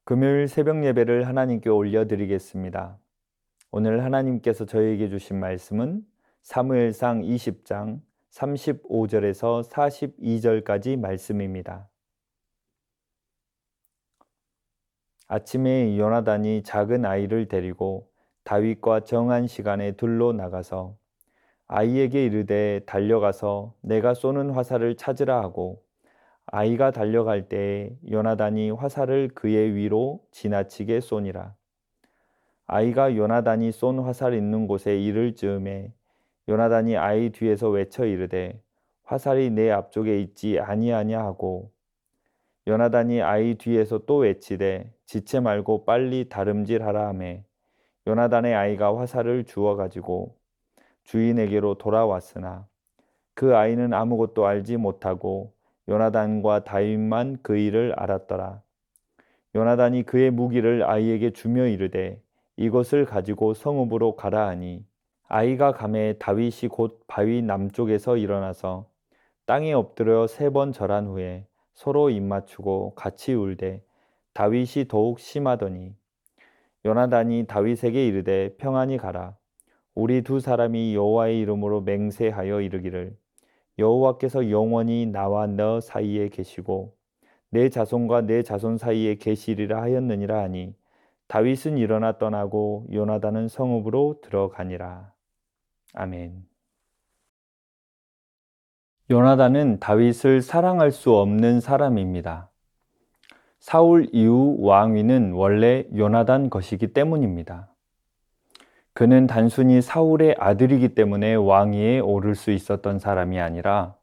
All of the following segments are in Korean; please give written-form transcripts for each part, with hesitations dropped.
금요일 새벽 예배를 하나님께 올려드리겠습니다. 오늘 하나님께서 저에게 주신 말씀은 사무엘상 20장 35절에서 42절까지 말씀입니다. 아침에 요나단이 작은 아이를 데리고 다윗과 정한 시간에 들로 나가서 아이에게 이르되 달려가서 내가 쏘는 화살을 찾으라 하고 아이가 달려갈 때에 요나단이 화살을 그의 위로 지나치게 쏘니라. 아이가 요나단이 쏜 화살 있는 곳에 이를 즈음에 요나단이 아이 뒤에서 외쳐 이르되 화살이 내 앞쪽에 있지 아니하냐 하고 요나단이 아이 뒤에서 또 외치되 지체 말고 빨리 다름질하라 하매 요나단의 아이가 화살을 주워 가지고 주인에게로 돌아왔으나 그 아이는 아무것도 알지 못하고 요나단과 다윗만 그 일을 알았더라. 요나단이 그의 무기를 아이에게 주며 이르되 이것을 가지고 성읍으로 가라 하니 아이가 가매 다윗이 곧 바위 남쪽에서 일어나서 땅에 엎드려 3번 절한 후에 서로 입맞추고 같이 울되 다윗이 더욱 심하더니 요나단이 다윗에게 이르되 평안히 가라. 우리 두 사람이 여호와의 이름으로 맹세하여 이르기를 여호와께서 영원히 나와 너 사이에 계시고 내 자손과 내 자손 사이에 계시리라 하였느니라 하니 다윗은 일어나 떠나고 요나단은 성읍으로 들어가니라. 아멘. 요나단은 다윗을 사랑할 수 없는 사람입니다. 사울 이후 왕위는 원래 요나단 것이기 때문입니다. 그는 단순히 사울의 아들이기 때문에 왕위에 오를 수 있었던 사람이 아니라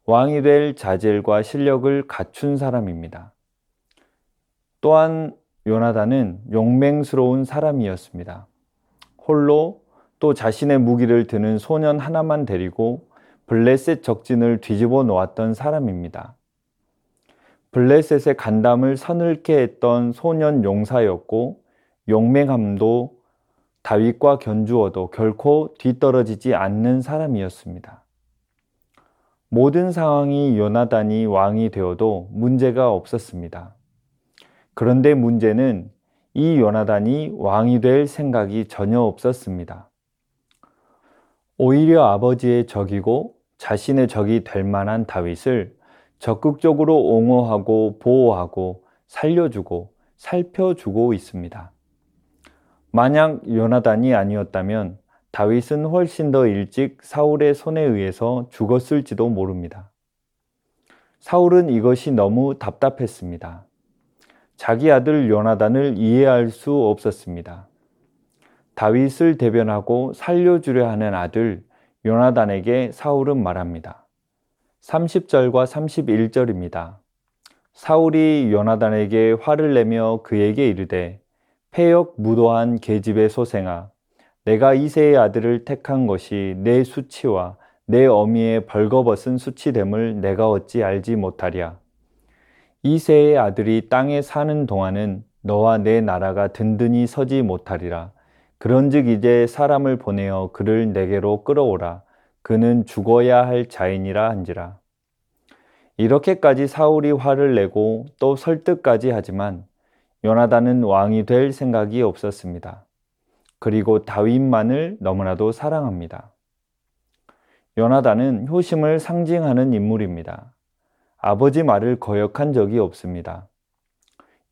왕이 될 자질과 실력을 갖춘 사람입니다. 또한 요나단은 용맹스러운 사람이었습니다. 홀로 또 자신의 무기를 드는 소년 하나만 데리고 블레셋 적진을 뒤집어 놓았던 사람입니다. 블레셋의 간담을 서늘케 했던 소년 용사였고 용맹함도 다윗과 견주어도 결코 뒤떨어지지 않는 사람이었습니다. 모든 상황이 요나단이 왕이 되어도 문제가 없었습니다. 그런데 문제는 이 요나단이 왕이 될 생각이 전혀 없었습니다. 오히려 아버지의 적이고 자신의 적이 될 만한 다윗을 적극적으로 옹호하고 보호하고 살려주고 살펴주고 있습니다. 만약 요나단이 아니었다면 다윗은 훨씬 더 일찍 사울의 손에 의해서 죽었을지도 모릅니다. 사울은 이것이 너무 답답했습니다. 자기 아들 요나단을 이해할 수 없었습니다. 다윗을 대변하고 살려주려 하는 아들 요나단에게 사울은 말합니다. 30절과 31절입니다. 사울이 요나단에게 화를 내며 그에게 이르되 패역 무도한 계집의 소생아 내가 이새의 아들을 택한 것이 내 수치와 내 어미의 벌거벗은 수치됨을 내가 어찌 알지 못하랴. 이새의 아들이 땅에 사는 동안은 너와 내 나라가 든든히 서지 못하리라. 그런즉 이제 사람을 보내어 그를 내게로 끌어오라. 그는 죽어야 할 자인이라 한지라. 이렇게까지 사울이 화를 내고 또 설득까지 하지만 요나단은 왕이 될 생각이 없었습니다. 그리고 다윗만을 너무나도 사랑합니다. 요나단은 효심을 상징하는 인물입니다. 아버지 말을 거역한 적이 없습니다.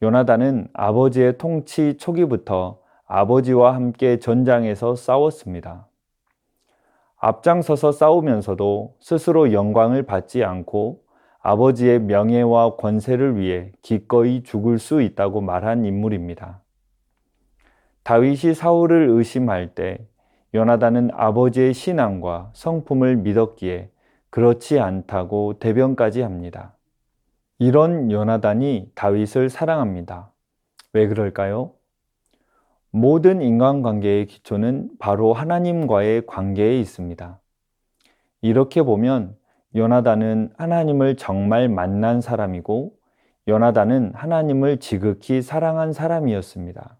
요나단은 아버지의 통치 초기부터 아버지와 함께 전장에서 싸웠습니다. 앞장서서 싸우면서도 스스로 영광을 받지 않고 아버지의 명예와 권세를 위해 기꺼이 죽을 수 있다고 말한 인물입니다. 다윗이 사울을 의심할 때 요나단은 아버지의 신앙과 성품을 믿었기에 그렇지 않다고 대변까지 합니다. 이런 요나단이 다윗을 사랑합니다. 왜 그럴까요? 모든 인간관계의 기초는 바로 하나님과의 관계에 있습니다. 이렇게 보면 요나단은 하나님을 정말 만난 사람이고 요나단은 하나님을 지극히 사랑한 사람이었습니다.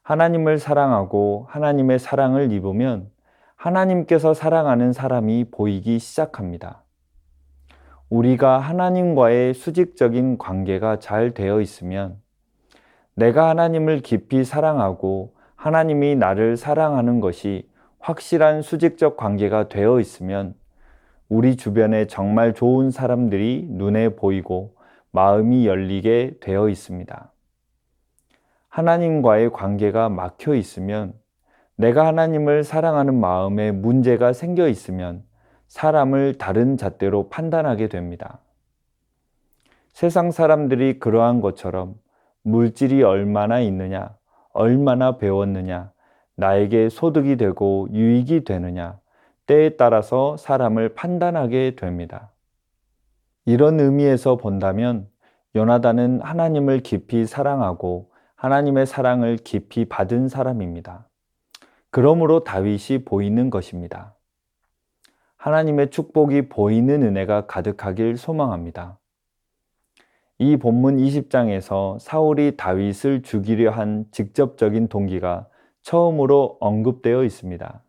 하나님을 사랑하고 하나님의 사랑을 입으면 하나님께서 사랑하는 사람이 보이기 시작합니다. 우리가 하나님과의 수직적인 관계가 잘 되어 있으면 내가 하나님을 깊이 사랑하고 하나님이 나를 사랑하는 것이 확실한 수직적 관계가 되어 있으면 우리 주변에 정말 좋은 사람들이 눈에 보이고 마음이 열리게 되어 있습니다. 하나님과의 관계가 막혀 있으면, 내가 하나님을 사랑하는 마음에 문제가 생겨 있으면 사람을 다른 잣대로 판단하게 됩니다. 세상 사람들이 그러한 것처럼 물질이 얼마나 있느냐, 얼마나 배웠느냐, 나에게 소득이 되고 유익이 되느냐, 때에 따라서 사람을 판단하게 됩니다. 이런 의미에서 본다면 요나단은 하나님을 깊이 사랑하고 하나님의 사랑을 깊이 받은 사람입니다. 그러므로 다윗이 보이는 것입니다. 하나님의 축복이 보이는 은혜가 가득하길 소망합니다. 이 본문 20장에서 사울이 다윗을 죽이려 한 직접적인 동기가 처음으로 언급되어 있습니다.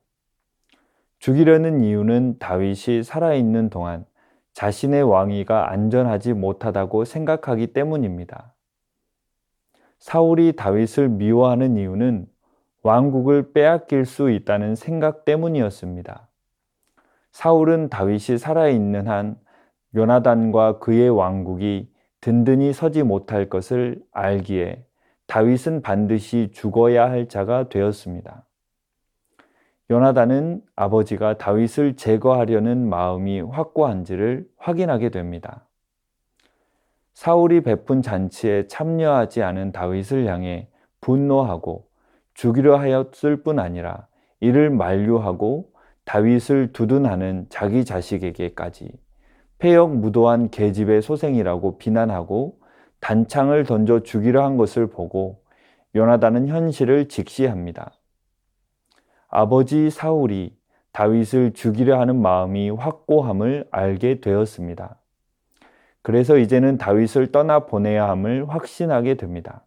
죽이려는 이유는 다윗이 살아있는 동안 자신의 왕위가 안전하지 못하다고 생각하기 때문입니다. 사울이 다윗을 미워하는 이유는 왕국을 빼앗길 수 있다는 생각 때문이었습니다. 사울은 다윗이 살아있는 한 요나단과 그의 왕국이 든든히 서지 못할 것을 알기에 다윗은 반드시 죽어야 할 자가 되었습니다. 요나단은 아버지가 다윗을 제거하려는 마음이 확고한지를 확인하게 됩니다. 사울이 베푼 잔치에 참여하지 않은 다윗을 향해 분노하고 죽이려 하였을 뿐 아니라 이를 만류하고 다윗을 두둔하는 자기 자식에게까지 폐역무도한 계집의 소생이라고 비난하고 단창을 던져 죽이려 한 것을 보고 요나단은 현실을 직시합니다. 아버지 사울이 다윗을 죽이려 하는 마음이 확고함을 알게 되었습니다. 그래서 이제는 다윗을 떠나 보내야 함을 확신하게 됩니다.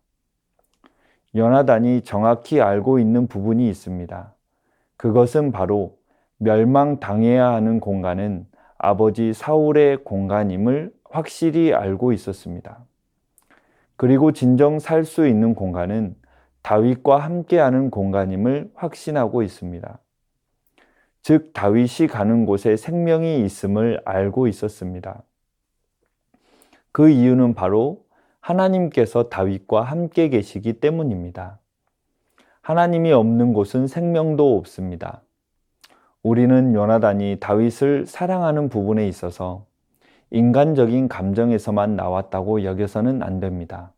요나단이 정확히 알고 있는 부분이 있습니다. 그것은 바로 멸망당해야 하는 공간은 아버지 사울의 공간임을 확실히 알고 있었습니다. 그리고 진정 살 수 있는 공간은 다윗과 함께하는 공간임을 확신하고 있습니다. 즉 다윗이 가는 곳에 생명이 있음을 알고 있었습니다. 그 이유는 바로 하나님께서 다윗과 함께 계시기 때문입니다. 하나님이 없는 곳은 생명도 없습니다. 우리는 요나단이 다윗을 사랑하는 부분에 있어서 인간적인 감정에서만 나왔다고 여겨서는 안 됩니다.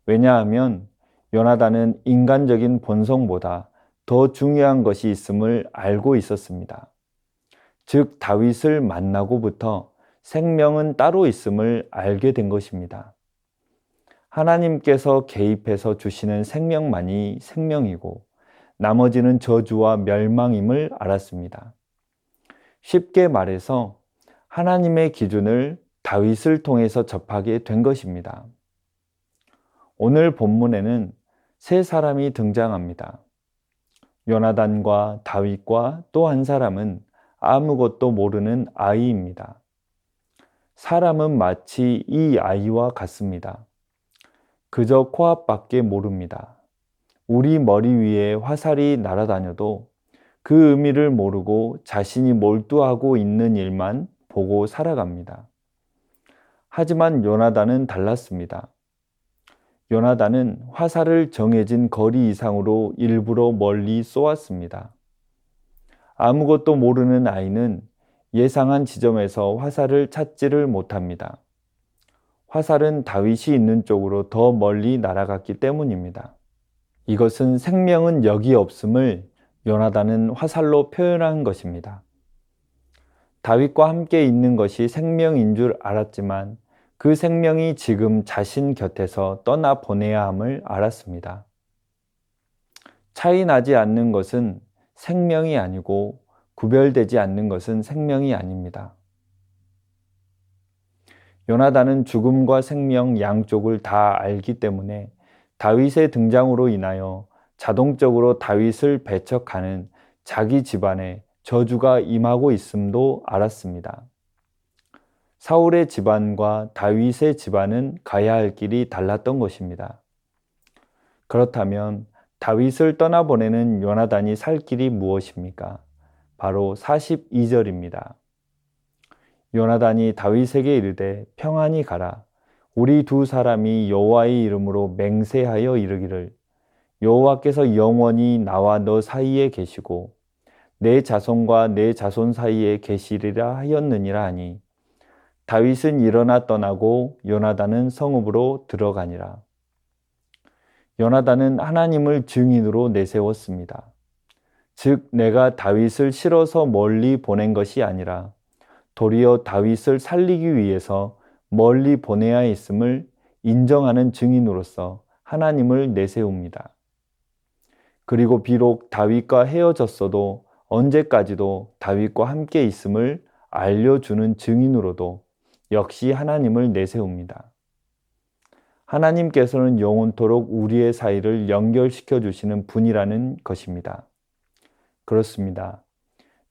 왜냐하면 요나단은 인간적인 본성보다 더 중요한 것이 있음을 알고 있었습니다. 즉 다윗을 만나고부터 생명은 따로 있음을 알게 된 것입니다. 하나님께서 개입해서 주시는 생명만이 생명이고 나머지는 저주와 멸망임을 알았습니다. 쉽게 말해서 하나님의 기준을 다윗을 통해서 접하게 된 것입니다. 오늘 본문에는 세 사람이 등장합니다. 요나단과 다윗과 또 한 사람은 아무것도 모르는 아이입니다. 사람은 마치 이 아이와 같습니다. 그저 코앞밖에 모릅니다. 우리 머리 위에 화살이 날아다녀도 그 의미를 모르고 자신이 몰두하고 있는 일만 보고 살아갑니다. 하지만 요나단은 달랐습니다. 요나단은 화살을 정해진 거리 이상으로 일부러 멀리 쏘았습니다. 아무것도 모르는 아이는 예상한 지점에서 화살을 찾지를 못합니다. 화살은 다윗이 있는 쪽으로 더 멀리 날아갔기 때문입니다. 이것은 생명은 여기 없음을 요나단은 화살로 표현한 것입니다. 다윗과 함께 있는 것이 생명인 줄 알았지만 그 생명이 지금 자신 곁에서 떠나 보내야 함을 알았습니다. 차이 나지 않는 것은 생명이 아니고 구별되지 않는 것은 생명이 아닙니다. 요나단은 죽음과 생명 양쪽을 다 알기 때문에 다윗의 등장으로 인하여 자동적으로 다윗을 배척하는 자기 집안에 저주가 임하고 있음도 알았습니다. 사울의 집안과 다윗의 집안은 가야 할 길이 달랐던 것입니다. 그렇다면 다윗을 떠나보내는 요나단이 살 길이 무엇입니까? 바로 42절입니다. 요나단이 다윗에게 이르되 평안히 가라. 우리 두 사람이 여호와의 이름으로 맹세하여 이르기를 여호와께서 영원히 나와 너 사이에 계시고 내 자손과 내 자손 사이에 계시리라 하였느니라 하니 다윗은 일어나 떠나고 요나단은 성읍으로 들어가니라. 요나단은 하나님을 증인으로 내세웠습니다. 즉 내가 다윗을 실어서 멀리 보낸 것이 아니라 도리어 다윗을 살리기 위해서 멀리 보내야 했음을 인정하는 증인으로서 하나님을 내세웁니다. 그리고 비록 다윗과 헤어졌어도 언제까지도 다윗과 함께 있음을 알려주는 증인으로도 역시 하나님을 내세웁니다. 하나님께서는 영원토록 우리의 사이를 연결시켜 주시는 분이라는 것입니다. 그렇습니다.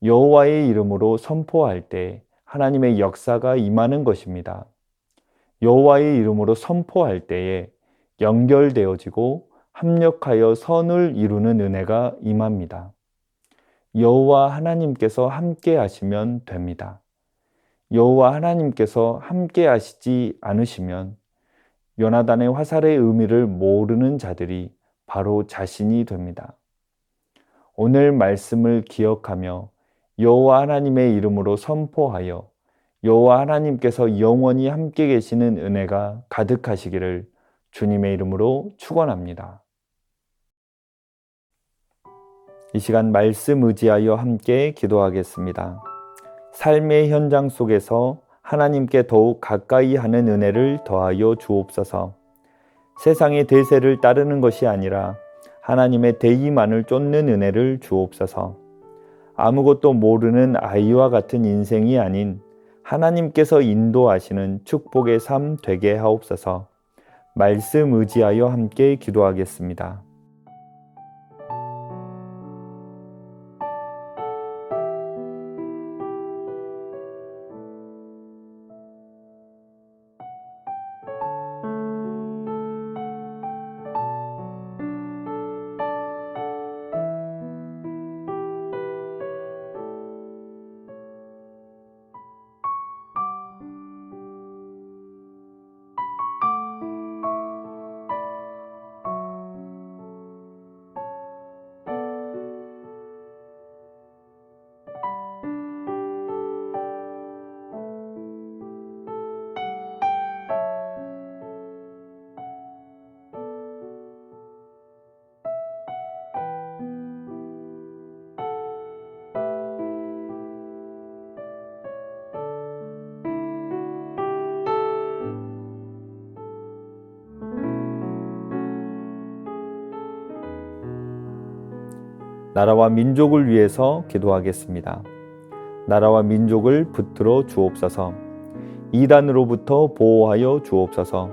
여호와의 이름으로 선포할 때 하나님의 역사가 임하는 것입니다. 여호와의 이름으로 선포할 때에 연결되어지고 합력하여 선을 이루는 은혜가 임합니다. 여호와 하나님께서 함께 하시면 됩니다. 여호와 하나님께서 함께 하시지 않으시면 요나단의 화살의 의미를 모르는 자들이 바로 자신이 됩니다. 오늘 말씀을 기억하며 여호와 하나님의 이름으로 선포하여 여호와 하나님께서 영원히 함께 계시는 은혜가 가득하시기를 주님의 이름으로 축원합니다. 이 시간 말씀 의지하여 함께 기도하겠습니다. 삶의 현장 속에서 하나님께 더욱 가까이 하는 은혜를 더하여 주옵소서. 세상의 대세를 따르는 것이 아니라 하나님의 대의만을 쫓는 은혜를 주옵소서. 아무것도 모르는 아이와 같은 인생이 아닌 하나님께서 인도하시는 축복의 삶 되게 하옵소서. 말씀 의지하여 함께 기도하겠습니다. 나라와 민족을 위해서 기도하겠습니다. 나라와 민족을 붙들어 주옵소서. 이단으로부터 보호하여 주옵소서.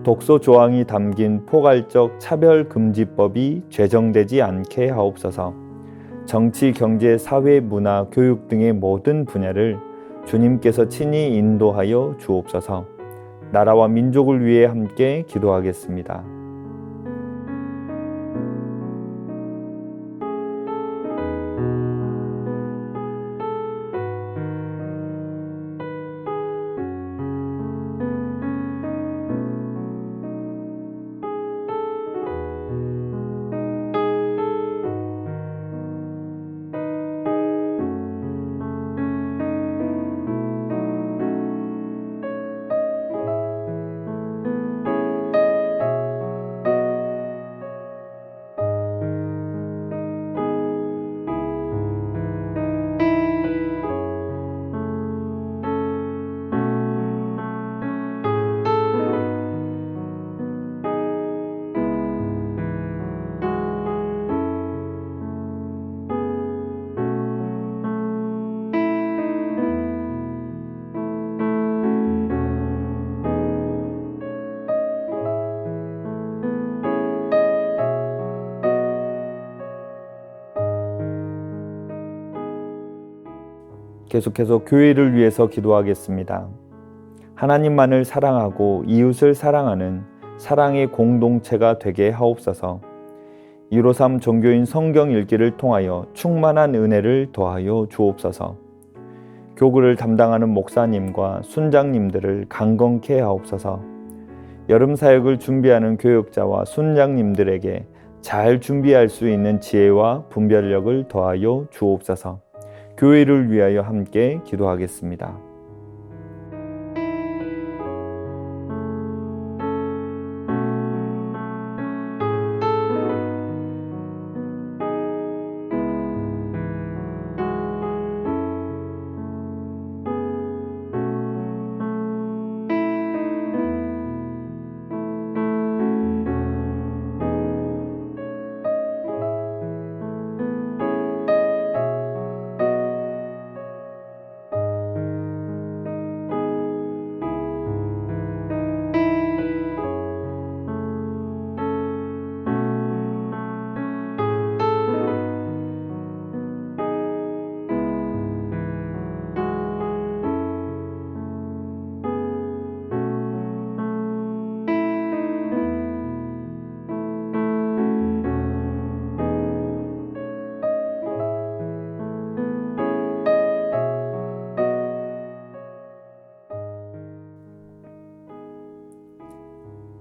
독소 조항이 담긴 포괄적 차별금지법이 제정되지 않게 하옵소서. 정치, 경제, 사회, 문화, 교육 등의 모든 분야를 주님께서 친히 인도하여 주옵소서. 나라와 민족을 위해 함께 기도하겠습니다. 계속해서 교회를 위해서 기도하겠습니다. 하나님만을 사랑하고 이웃을 사랑하는 사랑의 공동체가 되게 하옵소서. 153 종교인 성경 읽기를 통하여 충만한 은혜를 더하여 주옵소서. 교구를 담당하는 목사님과 순장님들을 강건케 하옵소서. 여름 사역을 준비하는 교역자와 순장님들에게 잘 준비할 수 있는 지혜와 분별력을 더하여 주옵소서. 교회를 위하여 함께 기도하겠습니다.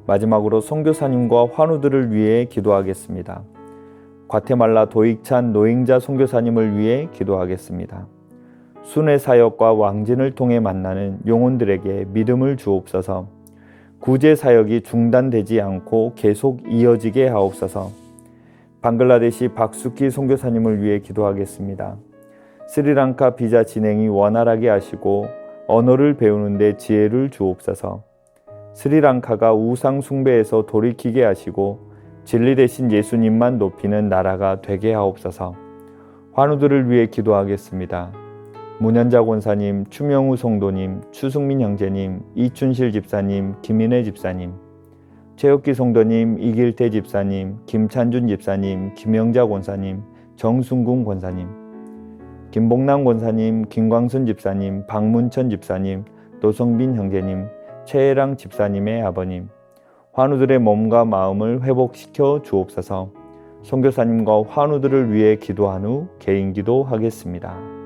마지막으로 선교사님과 환우들을 위해 기도하겠습니다. 과테말라 도익찬 노행자 선교사님을 위해 기도하겠습니다. 순회 사역과 왕진을 통해 만나는 영혼들에게 믿음을 주옵소서. 구제 사역이 중단되지 않고 계속 이어지게 하옵소서. 방글라데시 박수키 선교사님을 위해 기도하겠습니다. 스리랑카 비자 진행이 원활하게 하시고 언어를 배우는 데 지혜를 주옵소서. 스리랑카가 우상 숭배에서 돌이키게 하시고 진리 대신 예수님만 높이는 나라가 되게 하옵소서. 환우들을 위해 기도하겠습니다. 문현자 권사님, 추명우 성도님, 추승민 형제님, 이춘실 집사님, 김인혜 집사님, 최혁기 성도님, 이길태 집사님, 김찬준 집사님, 김영자 권사님, 정순궁 권사님, 김봉남 권사님, 김광순 집사님, 박문천 집사님, 노성빈 형제님, 최혜랑 집사님의 아버님, 환우들의 몸과 마음을 회복시켜 주옵소서. 선교사님과 환우들을 위해 기도한 후 개인기도 하겠습니다.